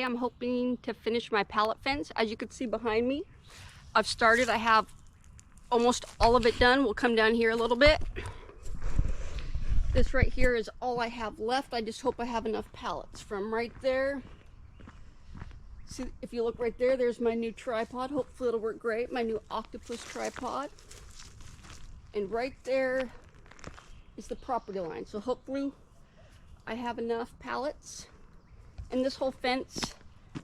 today I'm hoping to finish my pallet fence. As you can see behind me, I've started. I have almost all of it done. We'll come down here a little bit. This right here is all I have left. I just hope I have enough pallets from right there. See, if you look right there, there's my new tripod. Hopefully it'll work great. My new octopus tripod. And right there is the property line. So hopefully I have enough pallets. And this whole fence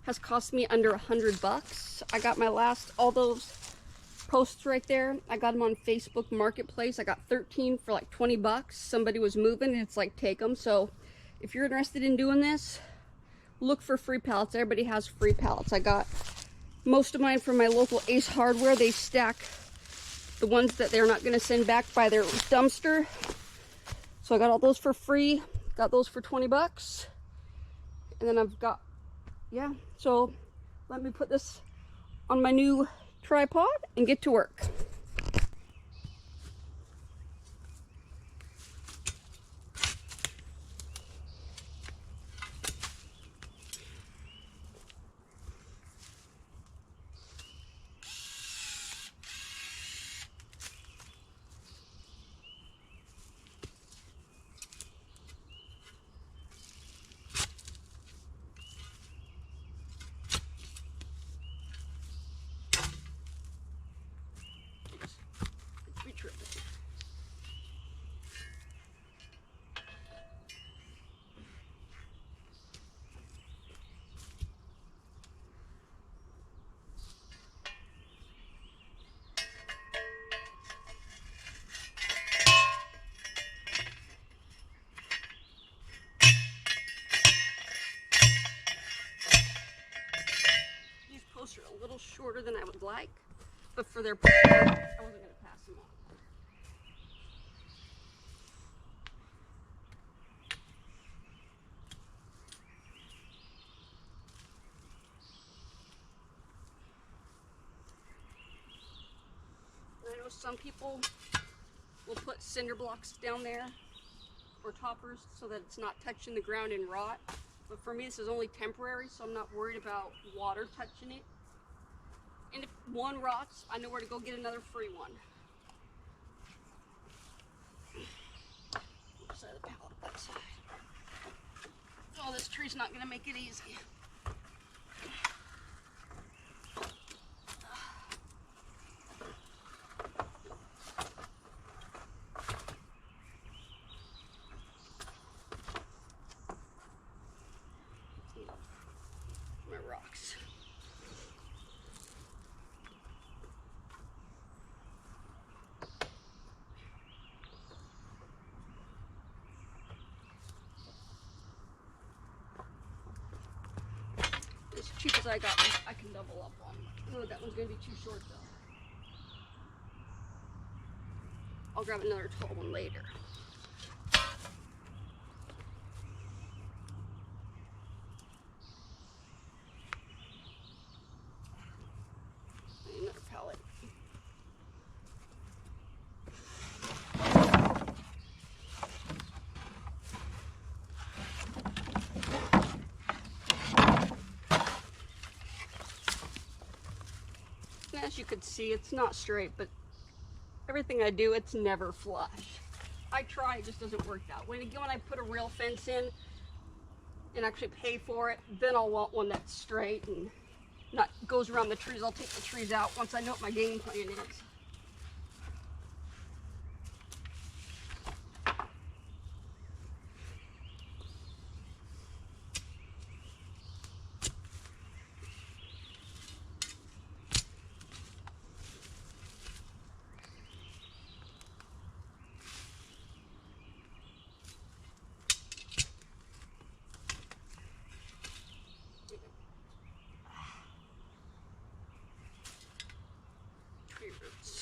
has cost me under $100. I got my all those posts right there. I got them on Facebook Marketplace. I got 13 for like 20 bucks. Somebody was moving and it's like, take them. So if you're interested in doing this, look for free pallets. Everybody has free pallets. I got most of mine from my local Ace Hardware. They stack the ones that they're not going to send back by their dumpster. So I got all those for free. Got those for 20 bucks. And then I've got, yeah. So let me put this on my new tripod and get to work. Are a little shorter than I would like, but for their price, I wasn't going to pass them on. And I know some people will put cinder blocks down there or toppers so that it's not touching the ground and rot, but for me this is only temporary, so I'm not worried about water touching it. And if one rots, I know where to go get another free one. Oops, side of the pallet, that side. Oh, this tree's not gonna make it easy. My rocks. As cheap as I got, I can double up on. Oh, that one's gonna be too short though. I'll grab another tall one later. Another pallet. As you can see, it's not straight, but everything I do, it's never flush. I try, it just doesn't work out. When I put a real fence in and actually pay for it, then I'll want one that's straight and not goes around the trees. I'll take the trees out once I know what my game plan is. Tree roots.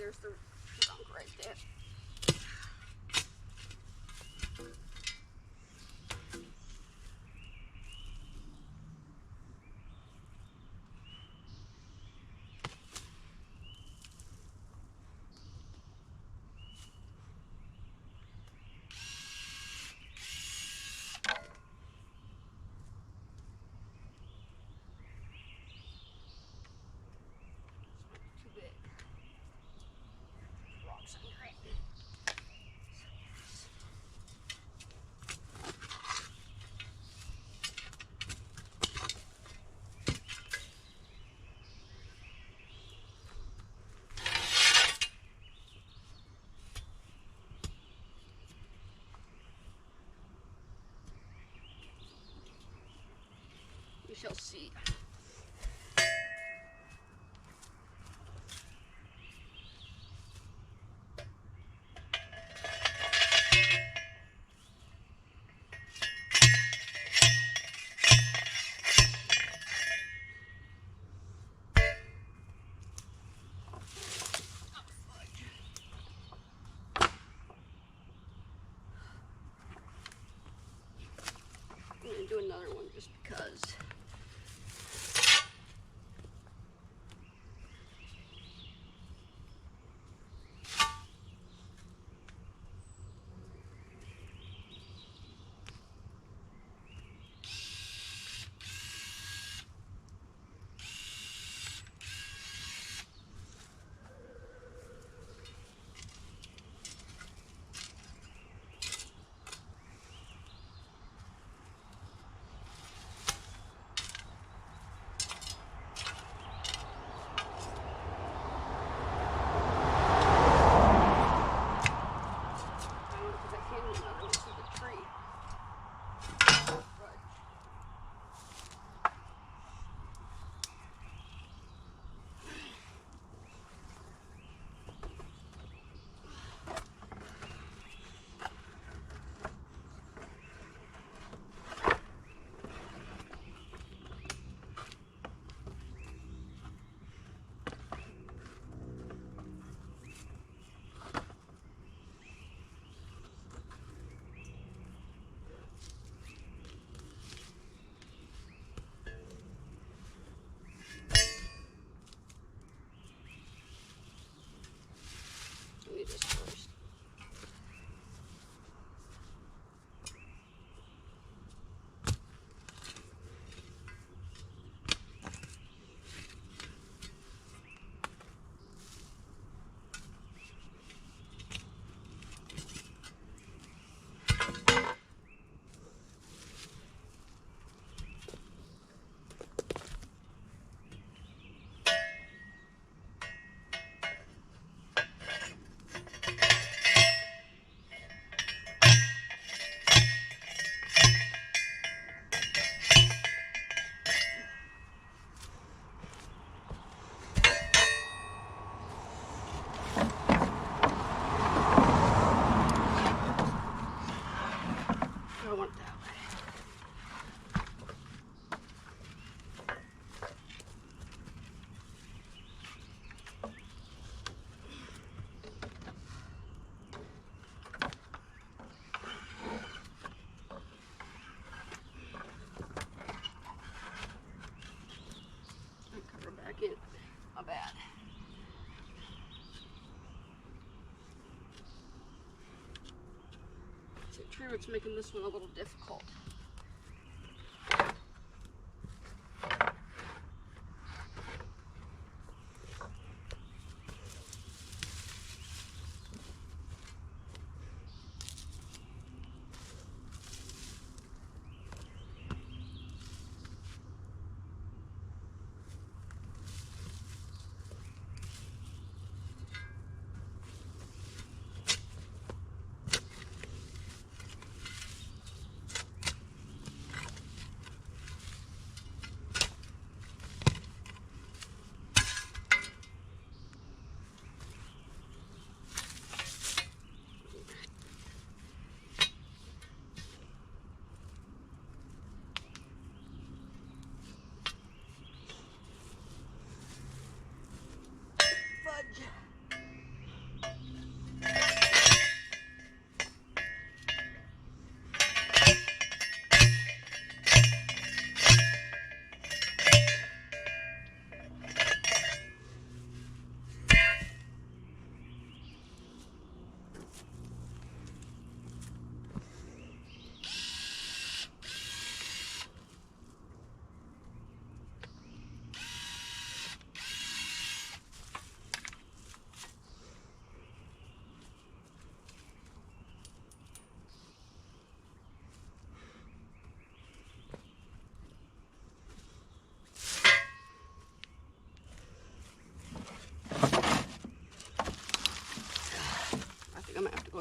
there's the trunk right there. We shall see. I'm going to do another one just because. This first. I want that way. Cover back in. Not bad. Is it true it's making this one a little difficult?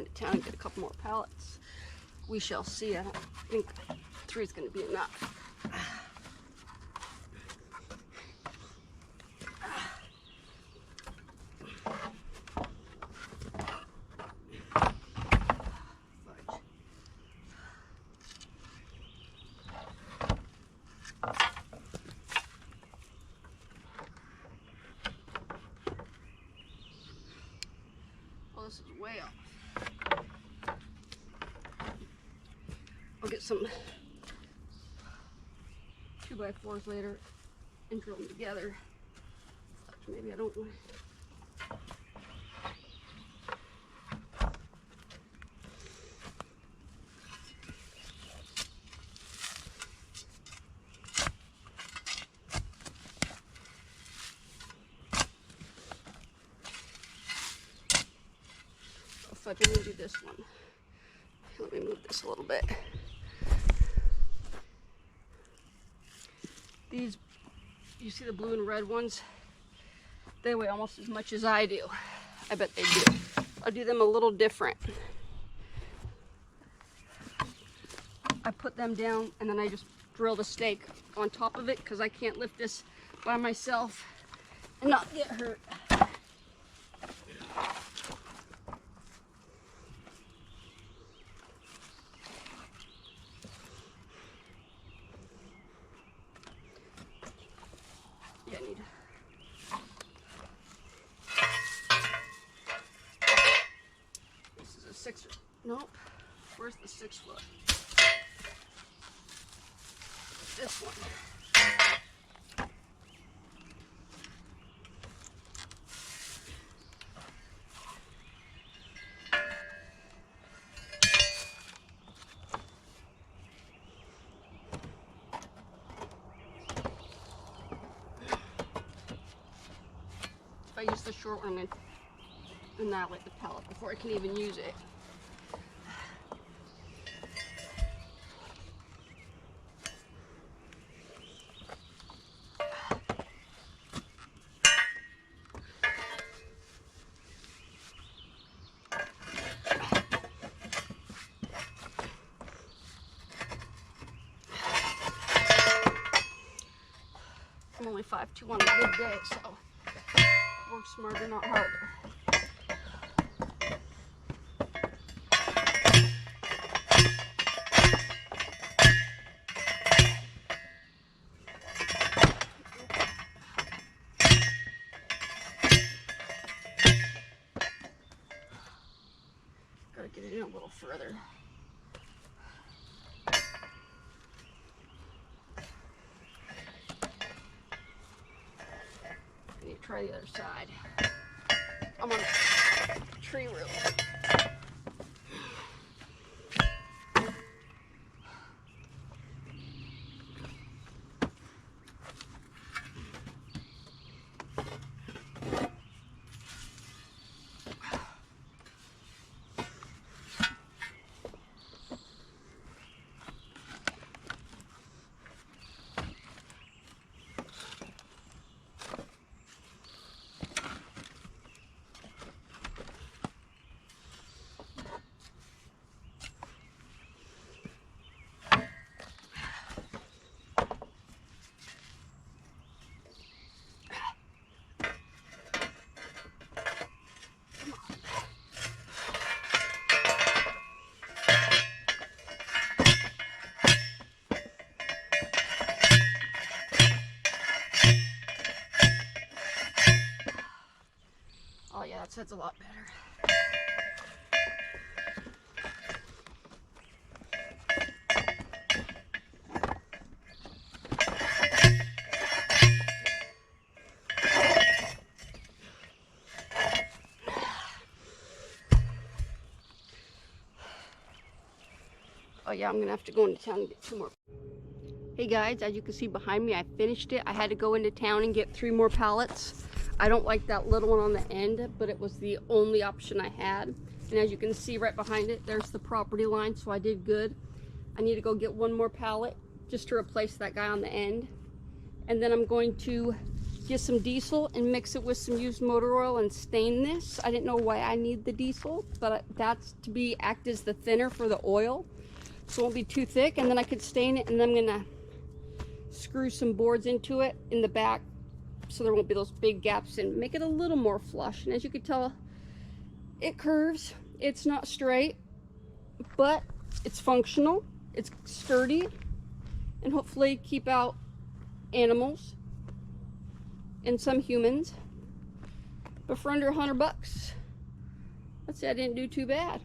into town and get a couple more pallets. We shall see. I don't think 3 is going to be enough. Oh, this is way off. I'll get some 2x4s later and drill them together. Maybe I don't want. If I can do this one, let me move this a little bit. These, you see the blue and red ones? They weigh almost as much as I do. I bet they do. I'll do them a little different. I put them down and then I just drill the stake on top of it because I can't lift this by myself and not get hurt. Yeah, I need to. This is a 6. Nope. Where's the 6 foot? This one. If I use the short one, I'm going to annihilate the pallet before I can even use it. I'm only 5'2" on a good day, so work smarter, not harder. Gotta get it in a little further. Try the other side. I'm on a tree root. Oh yeah, that's a lot better. Oh yeah, I'm gonna have to go into town and get 2 more. Hey guys, as you can see behind me, I finished it. I had to go into town and get 3 more pallets. I don't like that little one on the end, but it was the only option I had. And as you can see right behind it, there's the property line, so I did good. I need to go get 1 more pallet just to replace that guy on the end. And then I'm going to get some diesel and mix it with some used motor oil and stain this. I didn't know why I need the diesel, but that's to act as the thinner for the oil, so it won't be too thick. And then I could stain it, and then I'm gonna screw some boards into it in the back so there won't be those big gaps, and make it a little more flush. And as you can tell, it curves. It's not straight, but it's functional, it's sturdy, and hopefully keep out animals and some humans. But for under $100, let's say I didn't do too bad.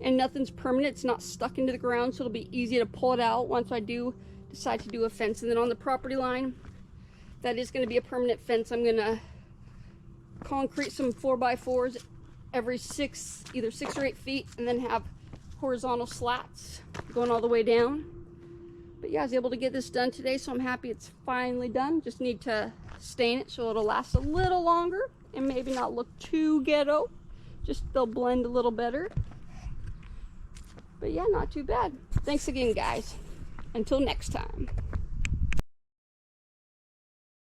And nothing's permanent, it's not stuck into the ground, so it'll be easy to pull it out once I do decide to do a fence. And then on the property line, that is going to be a permanent fence. I'm going to concrete some 4x4s every either 6 or 8 feet, and then have horizontal slats going all the way down. But yeah, I was able to get this done today, so I'm happy it's finally done. Just need to stain it so it'll last a little longer and maybe not look too ghetto. Just they'll blend a little better. But yeah, not too bad. Thanks again, guys. Until next time.